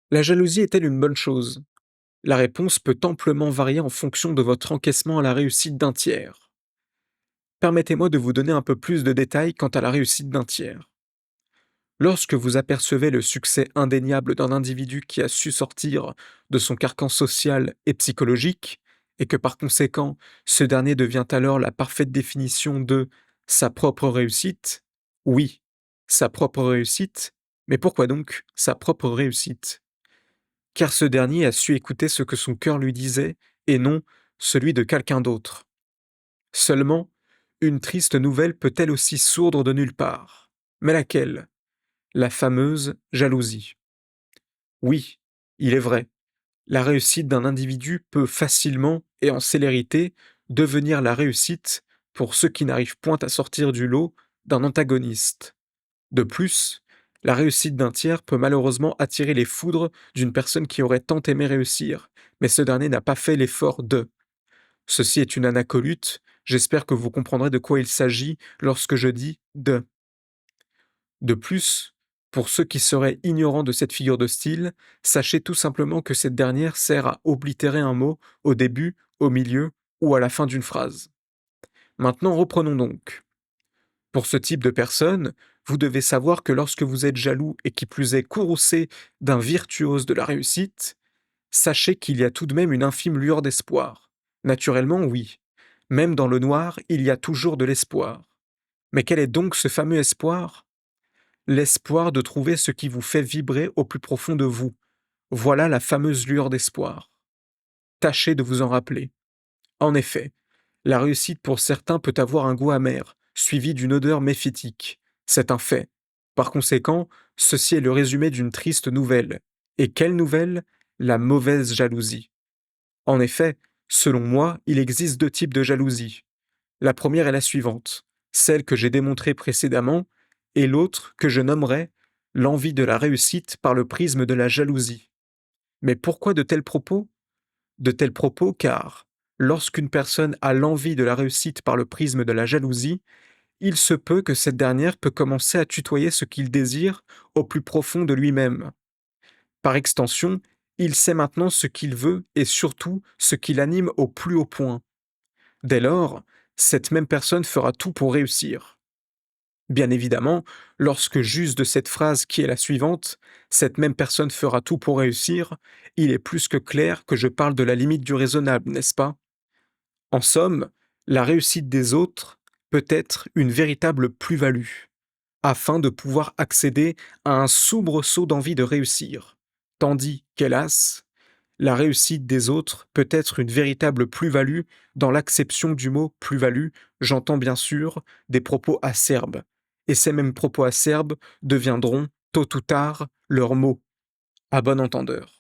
La jalousie est-elle une bonne chose? La réponse peut amplement varier en fonction de votre encaissement à la réussite d'un tiers. Permettez-moi de vous donner un peu plus de détails quant à la réussite d'un tiers. Lorsque vous apercevez le succès indéniable d'un individu qui a su sortir de son carcan social et psychologique, et que par conséquent, ce dernier devient alors la parfaite définition de sa propre réussite, oui, sa propre réussite, mais pourquoi donc sa propre réussite? Car ce dernier a su écouter ce que son cœur lui disait et non celui de quelqu'un d'autre. Seulement, une triste nouvelle peut elle aussi sourdre de nulle part. Mais laquelle? La fameuse jalousie. Oui, il est vrai, la réussite d'un individu peut facilement et en célérité devenir la réussite pour ceux qui n'arrivent point à sortir du lot d'un antagoniste. De plus, la réussite d'un tiers peut malheureusement attirer les foudres d'une personne qui aurait tant aimé réussir, mais ce dernier n'a pas fait l'effort de. Ceci est une anacolute, j'espère que vous comprendrez de quoi il s'agit lorsque je dis de. De plus, pour ceux qui seraient ignorants de cette figure de style, sachez tout simplement que cette dernière sert à oblitérer un mot au début, au milieu ou à la fin d'une phrase. Maintenant, reprenons donc. Pour ce type de personne, vous devez savoir que lorsque vous êtes jaloux et qui plus est courroucé d'un virtuose de la réussite, sachez qu'il y a tout de même une infime lueur d'espoir. Naturellement, oui. Même dans le noir, il y a toujours de l'espoir. Mais quel est donc ce fameux espoir? L'espoir de trouver ce qui vous fait vibrer au plus profond de vous. Voilà la fameuse lueur d'espoir. Tâchez de vous en rappeler. En effet, la réussite pour certains peut avoir un goût amer, suivi d'une odeur méphitique. C'est un fait. Par conséquent, ceci est le résumé d'une triste nouvelle. Et quelle nouvelle? La mauvaise jalousie. En effet, selon moi, il existe deux types de jalousie. La première est la suivante, celle que j'ai démontrée précédemment, et l'autre que je nommerai l'envie de la réussite par le prisme de la jalousie. Mais pourquoi de tels propos? De tels propos car, lorsqu'une personne a l'envie de la réussite par le prisme de la jalousie, il se peut que cette dernière peut commencer à tutoyer ce qu'il désire au plus profond de lui-même. Par extension, il sait maintenant ce qu'il veut et surtout ce qui l'anime au plus haut point. Dès lors, cette même personne fera tout pour réussir. Bien évidemment, lorsque j'use de cette phrase qui est la suivante, cette même personne fera tout pour réussir, il est plus que clair que je parle de la limite du raisonnable, n'est-ce pas? En somme, la réussite des autres peut être une véritable plus-value, afin de pouvoir accéder à un soubresaut d'envie de réussir. Tandis qu'hélas, la réussite des autres peut être une véritable plus-value dans l'acception du mot plus-value, j'entends bien sûr des propos acerbes. Et ces mêmes propos acerbes deviendront, tôt ou tard, leurs mots. À bon entendeur.